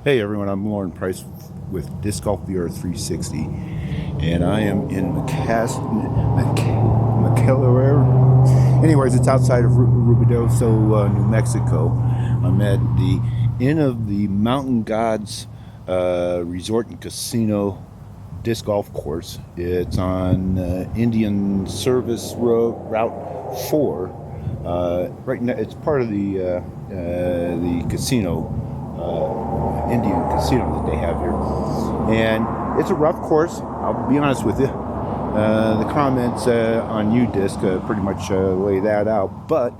Hey everyone, I'm Lauren Price with Disc Golf VR 360, and I am in McKellar. Anyways, it's outside of Rubidoso, New Mexico. I'm at the Inn of the Mountain Gods Resort and Casino Disc Golf Course. It's on Indian Service Route 4. Right now, it's part of the casino. Indian casino that they have here, and it's a rough course. I'll be honest with you. The comments on UDisc pretty much lay that out, but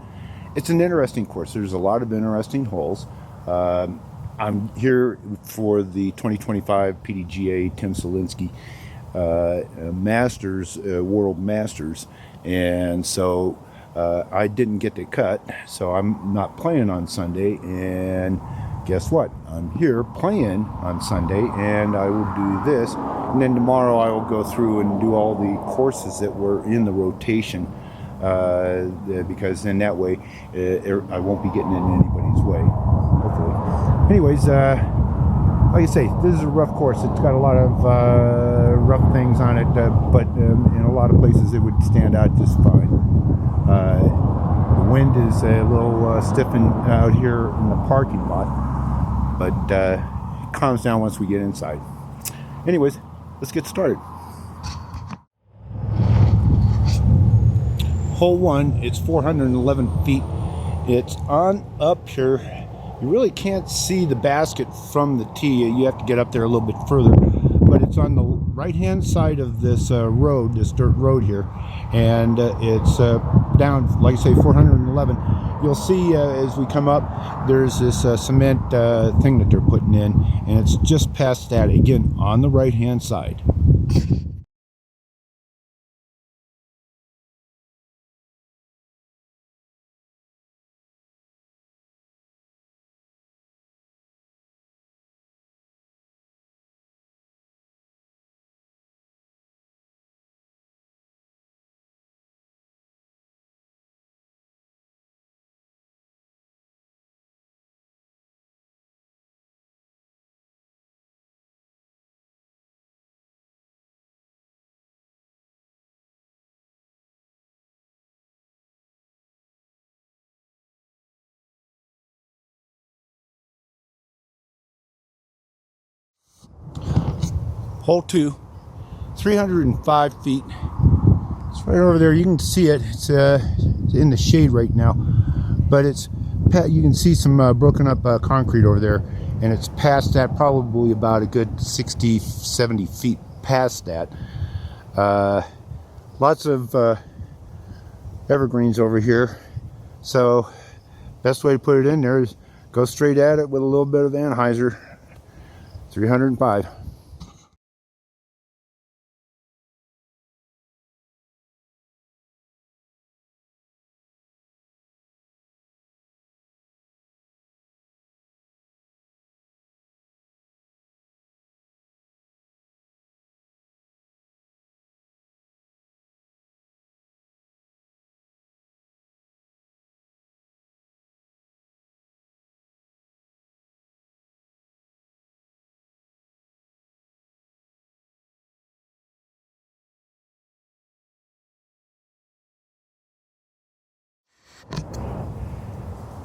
it's an interesting course. There's a lot of interesting holes. I'm here for the 2025 PDGA Tim Solinsky Masters, World Masters, and so I didn't get to cut, so I'm not playing on Sunday. And guess what? I'm here playing on Sunday, and I will do this, and then tomorrow I will go through and do all the courses that were in the rotation, because then that way I won't be getting in anybody's way, hopefully. Anyways, like I say, this is a rough course. It's got a lot of rough things on it, but in a lot of places it would stand out just fine. The wind is a little stiffened out here in the parking lot, but it calms down once we get inside. Anyways, let's get started. Hole 1, it's 411 feet. It's on up here. You really can't see the basket from the tee. You have to get up there a little bit further, but it's on the right hand side of this road, this dirt road here, and it's down, like I say, 411. You'll see as we come up, there's this cement thing that they're putting in, and it's just past that, again, on the right hand side. Hole 2, 305 feet. It's right over there. You can see it. It's in the shade right now, but you can see some broken up concrete over there, and it's past that, probably about a good 60, 70 feet past that. Lots of evergreens over here, so best way to put it in there is go straight at it with a little bit of anhyzer. 305.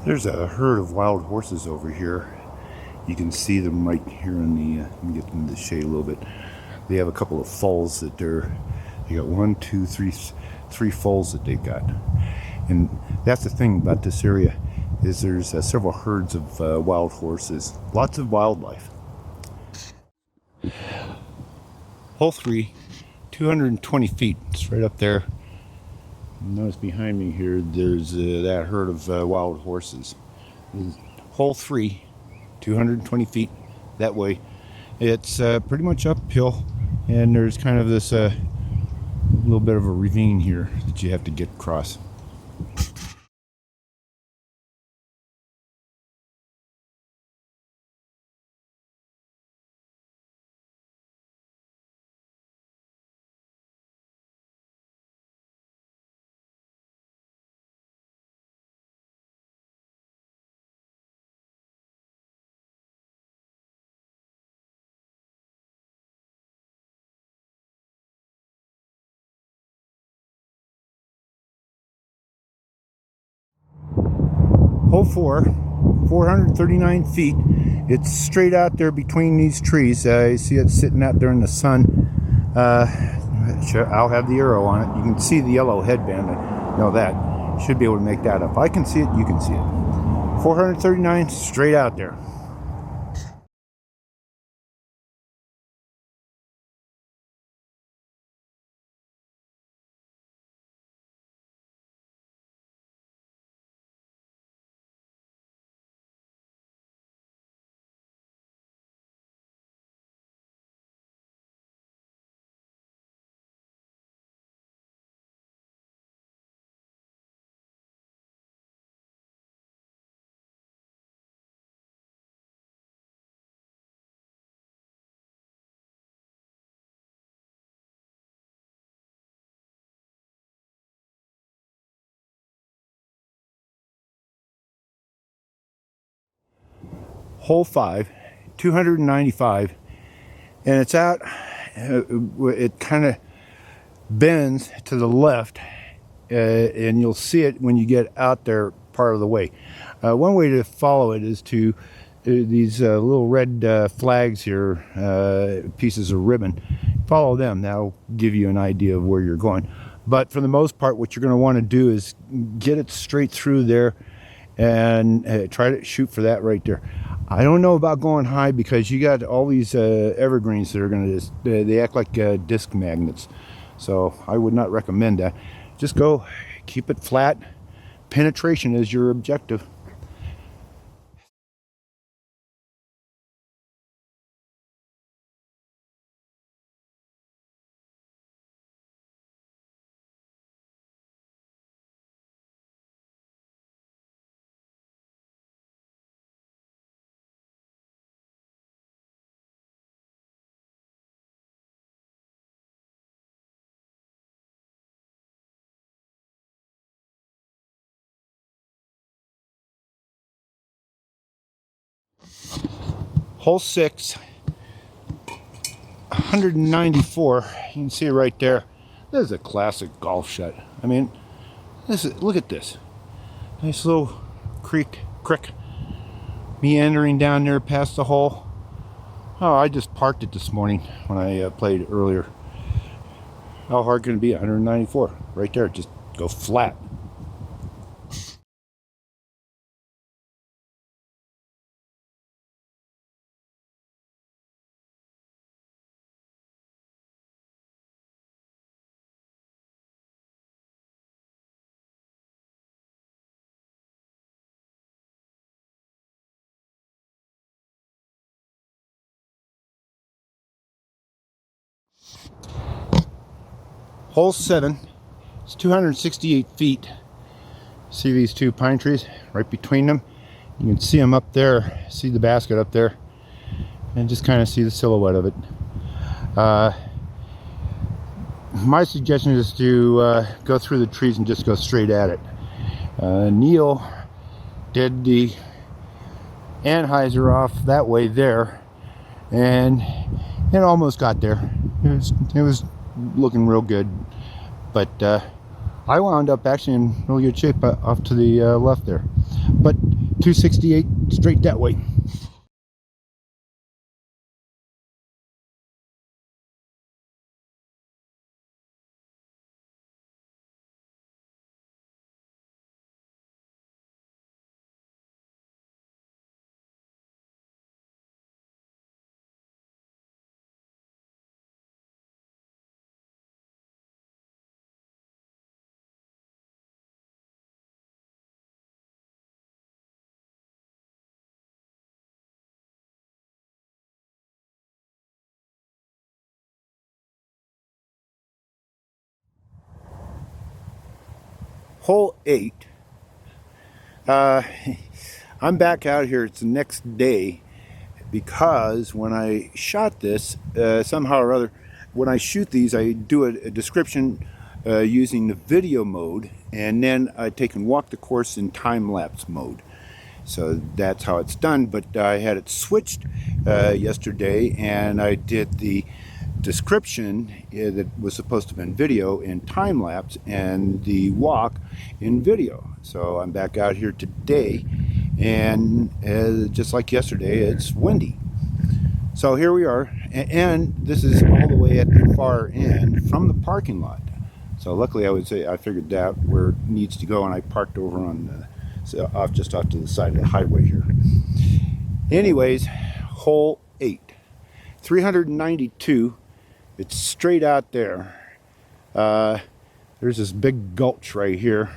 There's a herd of wild horses over here. You can see them right here in the, let me get them in the shade a little bit. They have a couple of foals that they got 1, 2, 3, 3 foals that they've got. And that's the thing about this area, is there's several herds of wild horses. Lots of wildlife. Hole 3, 220 feet. It's right up there. Notice behind me here, there's that herd of wild horses. Hole 3, 220 feet that way. It's pretty much uphill, and there's kind of this little bit of a ravine here that you have to get across. hole 439 feet. It's straight out there between these trees. You see it sitting out there in the sun. I'll have the arrow on it. You can see the yellow headband. I know that. Should be able to make that up. If I can see it, you can see it. 439 straight out there. Hole 5, 295, and it's out. It kind of bends to the left, and you'll see it when you get out there part of the way. One way to follow it is to these little red flags here, pieces of ribbon. Follow them. That'll give you an idea of where you're going. But for the most part, what you're going to want to do is get it straight through there and try to shoot for that right there. I don't know about going high because you got all these evergreens that are going to, they act like disc magnets. So I would not recommend that. Just go, keep it flat. Penetration is your objective. Hole 6, 194. You can see right there. This is a classic golf shot. I mean, look at this. Nice little creek, meandering down there past the hole. Oh, I just parked it this morning when I played earlier. How hard can it be? 194. Right there. Just go flat. Hole 7. It's 268 feet. See these two pine trees right between them? You can see them up there. See the basket up there. And just kind of see the silhouette of it. My suggestion is to go through the trees and just go straight at it. Neil did the anhyzer off that way there, and it almost got there. It was looking real good, but I wound up actually in really good shape off to the left there. But 268 straight that way. Hole 8. I'm back out here. It's the next day because when I shot this, somehow or other, when I shoot these, I do a description using the video mode, and then I take and walk the course in time-lapse mode. So that's how it's done. But I had it switched yesterday, and I did the description that was supposed to have been video in time-lapse and the walk in video. So I'm back out here today, and just like yesterday, it's windy. So here we are, and this is all the way at the far end from the parking lot. So luckily, I figured that where it needs to go, and I parked over on just off to the side of the highway here. Anyways, hole 8, 392. It's straight out there. There's this big gulch right here,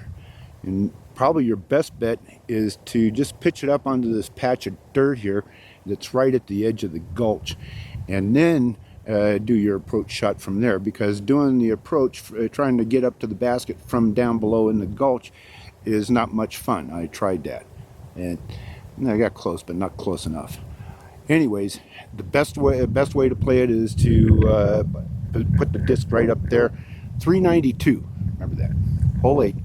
and probably your best bet is to just pitch it up onto this patch of dirt here that's right at the edge of the gulch, and then do your approach shot from there, because doing the approach, trying to get up to the basket from down below in the gulch is not much fun. I tried that, and I got close, but not close enough. Anyways, the best way to play it is to put the disc right up there. 392, remember that. Hole 8.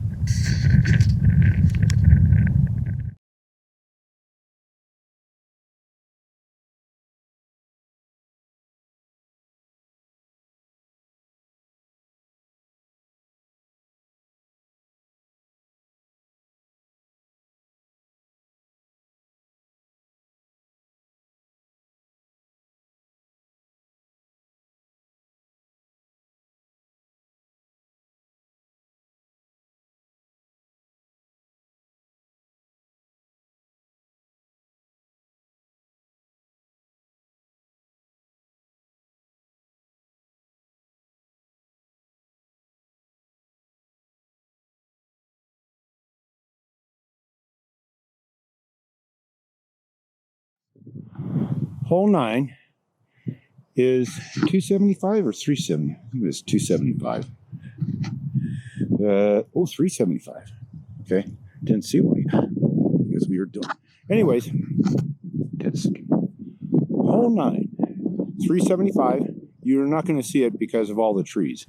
Hole 9 is 275 or 370. I think it was 275. 375. Okay, didn't see one because we were doing. Anyways, hole 9, 375. You're not going to see it because of all the trees.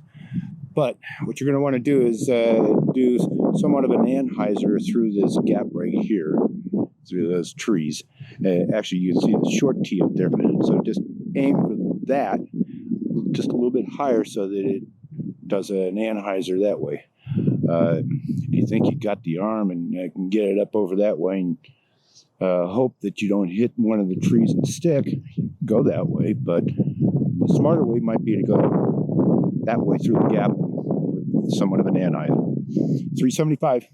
But what you're going to want to do is do somewhat of an anhyzer through this gap right here, through those trees. Actually, you can see the short tee up there. So just aim for that just a little bit higher so that it does an anhyzer that way. If you think you got the arm and can get it up over that way, and hope that you don't hit one of the trees and stick, go that way. But the smarter way might be to go that way through the gap with somewhat of an anhyzer. 375.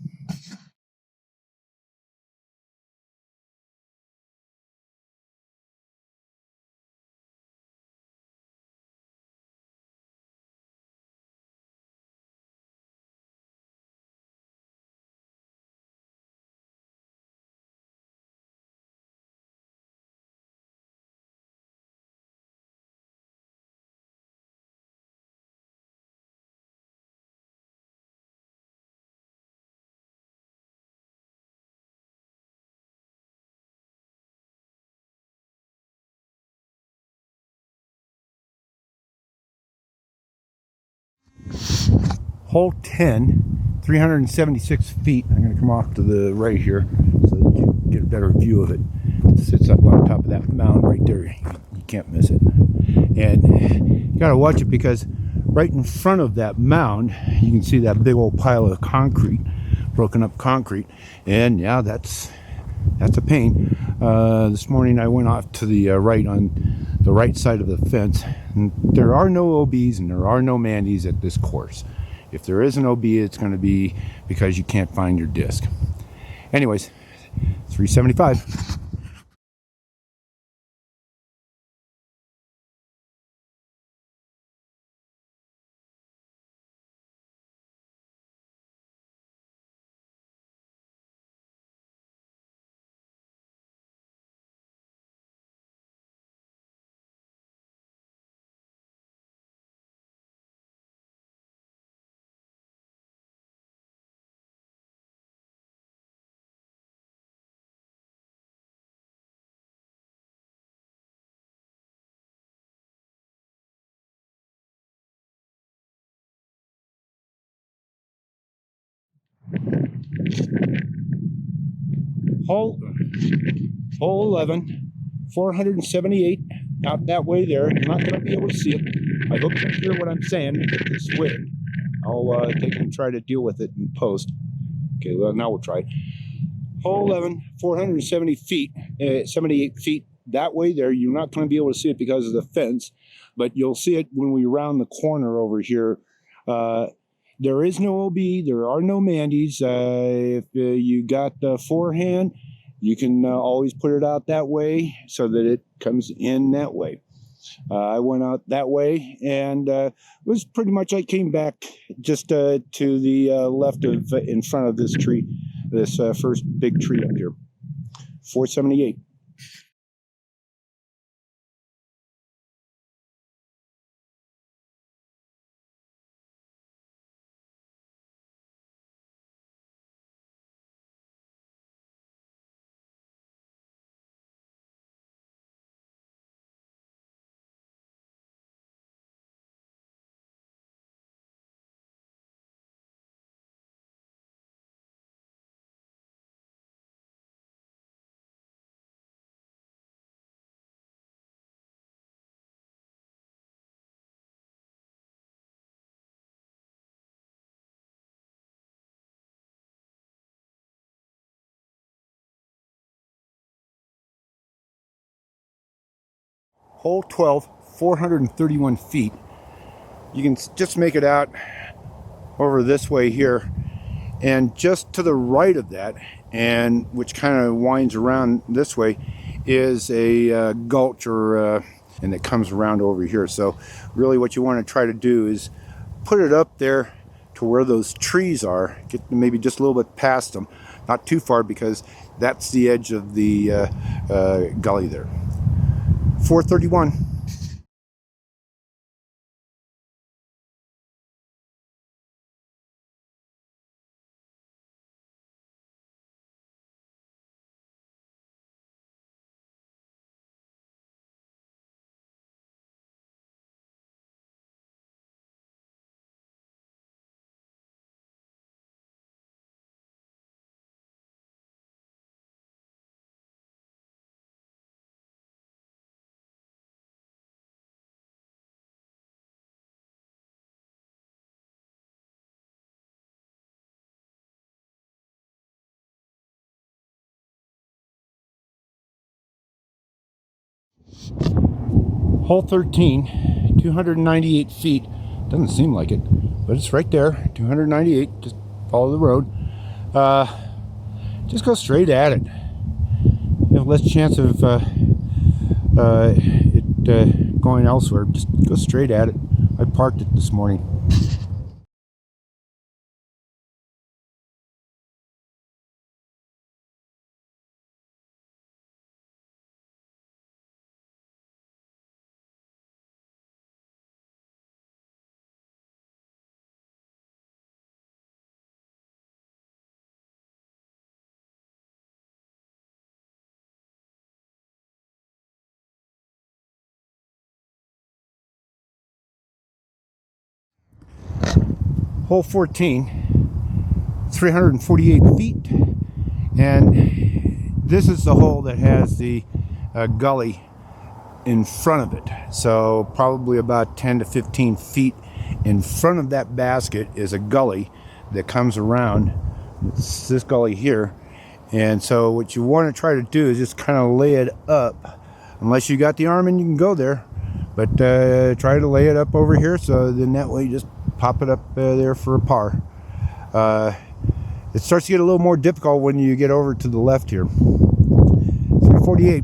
Hole 10, 376 feet. I'm going to come off to the right here so that you get a better view of it. It sits up on top of that mound right there. You can't miss it. And you got to watch it because right in front of that mound, you can see that big old pile of concrete, broken up concrete. And yeah, that's a pain. This morning I went off to the right on the right side of the fence. And there are no OBs and there are no Mandies at this course. If there is an OB, it's going to be because you can't find your disc. Anyways, 375. Hole 11, 478 out that way there. You're not going to be able to see it. I hope you hear what I'm saying. Get this wind. I'll take and try to deal with it in post. Okay, well, now we'll try. Hole 11, 470 feet, 78 feet that way there. You're not going to be able to see it because of the fence, but you'll see it when we round the corner over here. There is no OB. There are no Mandy's. If you got the forehand, you can always put it out that way so that it comes in that way. I went out that way, and it was pretty much, I came back just to the left of, in front of this tree, this first big tree up here. 478. Hole 12, 431 feet. You can just make it out over this way here, and just to the right of that, and which kind of winds around this way, is a gulch, or and it comes around over here. So really what you want to try to do is put it up there to where those trees are, get maybe just a little bit past them, not too far, because that's the edge of the gully there. 431. Hole 13, 298 feet. Doesn't seem like it, but it's right there. 298. Just follow the road. Just go straight at it. You have less chance of it going elsewhere. Just go straight at it. I parked it this morning. Hole 14, 348 feet, and this is the hole that has the gully in front of it. So probably about 10 to 15 feet in front of that basket is a gully that comes around. It's this gully here, and so what you want to try to do is just kind of lay it up. Unless you got the arm and you can go there, but try to lay it up over here, so then that way you just pop it up there for a par. It starts to get a little more difficult when you get over to the left here. 348.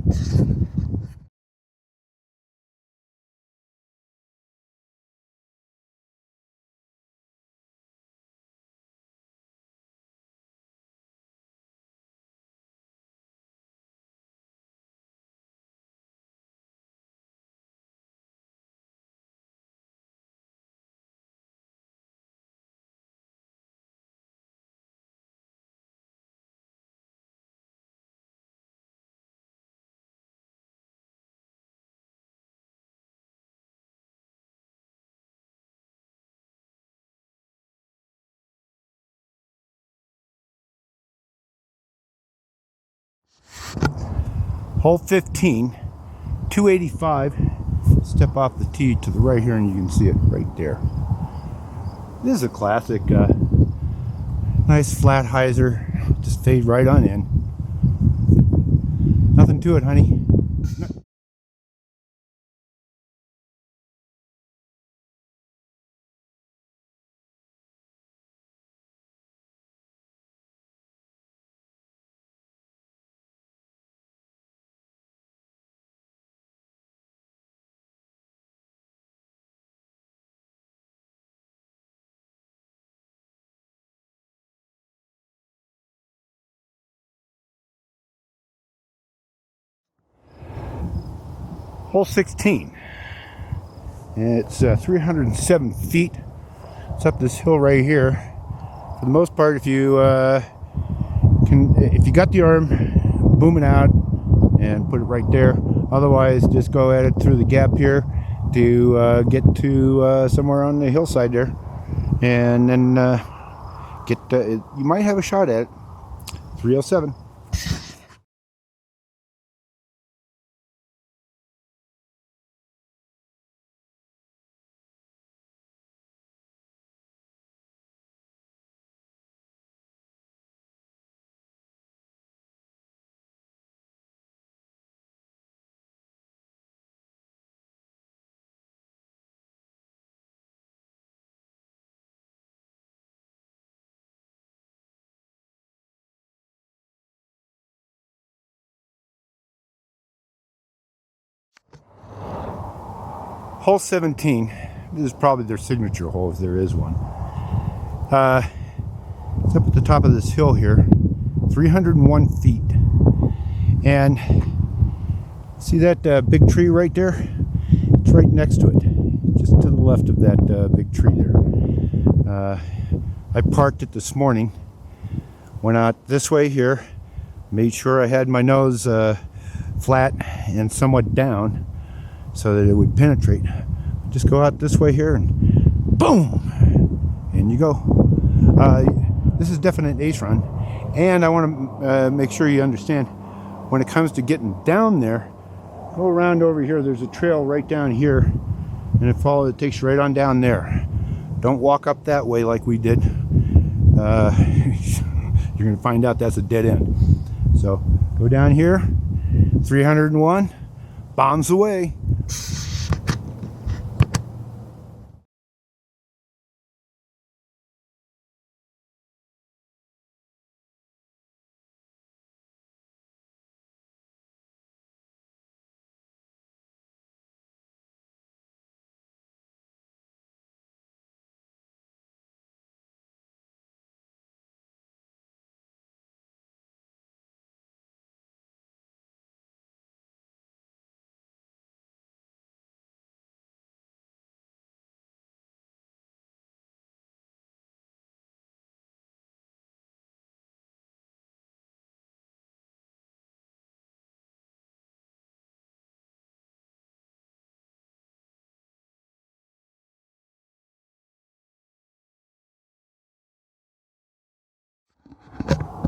Hole 15, 285. Step off the tee to the right here and you can see it right there. This is a classic, nice flat hyzer, just fade right on in. to it, honey. Hole 16. And it's 307 feet. It's up this hill right here. For the most part, if you if you got the arm, boom it out and put it right there. Otherwise, just go at it through the gap here to get to somewhere on the hillside there, and then you might have a shot at it. 307. Hole 17. This is probably their signature hole if there is one. It's up at the top of this hill here, 301 feet. And see that big tree right there? It's right next to it, just to the left of that big tree there. I parked it this morning, went out this way here, made sure I had my nose flat and somewhat down so that it would penetrate. Just go out this way here and boom, and you go. This is definite ace run, and I want to make sure you understand when it comes to getting down there, go around over here. There's a trail right down here, and it takes you right on down there. Don't walk up that way like we did. You're going to find out that's a dead end. So go down here, 301, bombs away.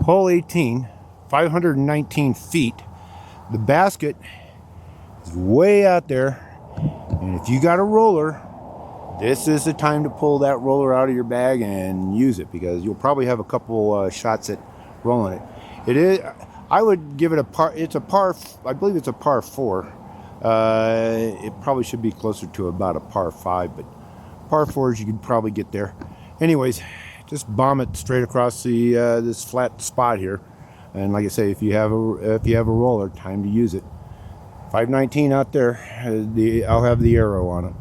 Hole 18, 519 feet. The basket is way out there, and if you got a roller, this is the time to pull that roller out of your bag and use it, because you'll probably have a couple shots at rolling it. It is, I would give it a par. It's a par. I believe it's a par 4. It probably should be closer to about a par 5, but par 4s you could probably get there. Anyways, just bomb it straight across the this flat spot here, and like I say, if you have a roller, time to use it. 519 out there. I'll have the arrow on it.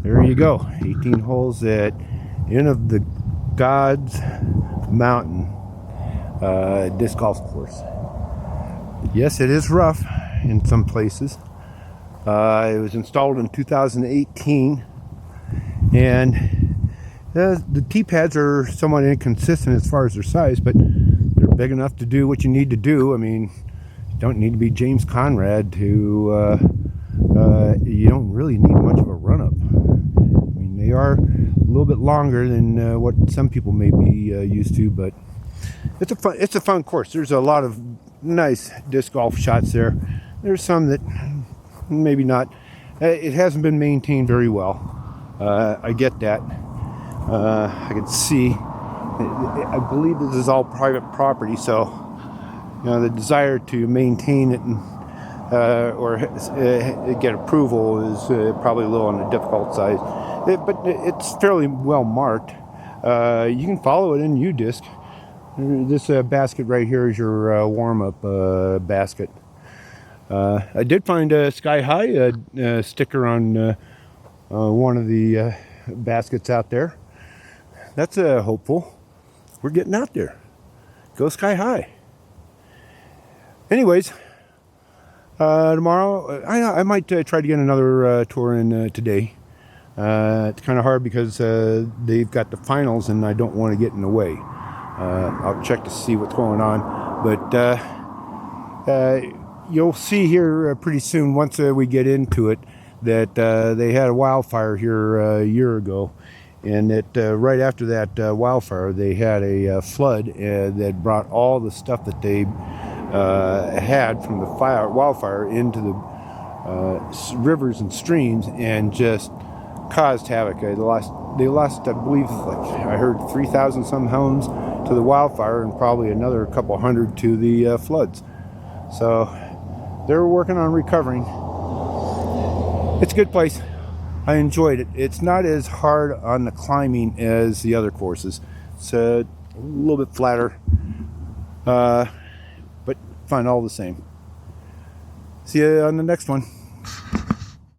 There you go. 18 holes at end of the God's Mountain disc golf course. Yes, it is rough in some places. It was installed in 2018, and the tee pads are somewhat inconsistent as far as their size, but they're big enough to do what you need to do. I mean, you don't need to be James Conrad to, you don't really need much of a run-up. I mean, they are a little bit longer than what some people may be used to, but it's a fun course. There's a lot of nice disc golf shots there. There's some that maybe not. It hasn't been maintained very well. I get that. I can see. I believe this is all private property, so the desire to maintain it and, or get approval is probably a little on the difficult side. But it's fairly well marked. You can follow it in UDisc. This basket right here is your warm-up basket. I did find a Sky High sticker on one of the baskets out there. That's hopeful. We're getting out there. Go Sky High. Anyways, tomorrow I might try to get another tour in today. It's kind of hard because they've got the finals and I don't want to get in the way. I'll check to see what's going on, but you'll see here pretty soon, once we get into it, that they had a wildfire here a year ago, and that right after that wildfire they had a flood that brought all the stuff that they had from the wildfire into the rivers and streams and just caused havoc. They lost, I believe, I heard 3,000 some homes to the wildfire and probably another couple hundred to the floods. So they're working on recovering. It's a good place. I enjoyed it. It's not as hard on the climbing as the other courses. It's a little bit flatter, but fun all the same. See you on the next one.